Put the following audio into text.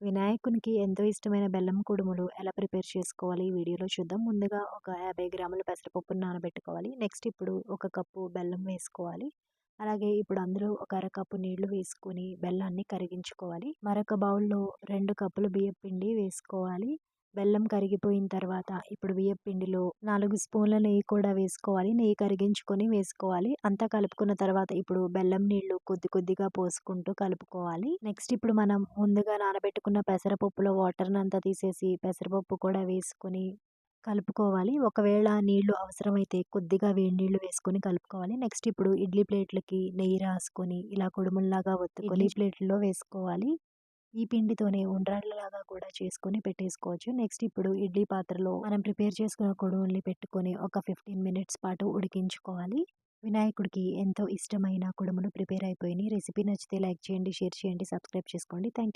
వినాయకునికి ఎంతో ఇష్టమైన బెల్లం కుడుములు ఎలా ప్రిపేర్ చేసుకోవాలి ఈ వీడియోలో చూద్దాం. ముందుగా ఒక 50 గ్రాముల పెసరపప్పును నానబెట్టుకోవాలి. నెక్స్ట్ ఇప్పుడు ఒక కప్పు బెల్లం వేసుకోవాలి. అలాగే ఇప్పుడు అందులో ఒక అరకప్పు నీళ్లు వేసుకొని బెల్లాన్ని కరిగించుకోవాలి. మరొక బౌల్‌లో 2 కప్పులు బియ్యపిండి వేసుకోవాలి. బెల్లం కరిగిపోయిన తర్వాత ఇప్పుడు బియ్యపిండిలో 4 స్పూన్ల నెయ్యి కూడా వేసుకోవాలి. నెయ్యి కరిగించుకొని వేసుకోవాలి. అంతా కలుపుకున్న తర్వాత ఇప్పుడు బెల్లం నీళ్లు కొద్ది కొద్దిగా పోసుకుంటూ కలుపుకోవాలి. నెక్స్ట్ ఇప్పుడు మనం ముందుగా నానబెట్టుకున్న పెసరపప్పులో వాటర్‌నంతా తీసేసి పెసరపప్పు కూడా వేసుకొని కలుపుకోవాలి. ఒకవేళ నీళ్లు అవసరమైతే కొద్దిగా వేడి నీళ్లు వేసుకొని కలుపుకోవాలి. నెక్స్ట్ ఇప్పుడు ఇడ్లీ ప్లేట్‌లకి నెయ్యి రాసుకొని ఇలా కుడుముల్లాగా ఒత్తుకొని ఇడ్లీ ప్లేట్‌లో వేసుకోవాలి. ఈ పిండితోనే ఉండ్రాళ్ళలాగా కూడా చేసుకొని పెట్టేసుకోవచ్చు. నెక్స్ట్ ఇప్పుడు ఇడ్లీ పాత్రలో మనం ప్రిపేర్ చేసుకున్న కుడుముల్ని పెట్టుకొని ఒక 15 మినిట్స్ పాటు ఉడికించుకోవాలి. వినాయకుడికి ఎంతో ఇష్టమైన కుడుములు ప్రిపేర్ అయిపోయినాయి. రెసిపీ నచ్చితే లైక్ చేయండి, షేర్ చేయండి, సబ్స్క్రైబ్ చేసుకోండి. Thank you.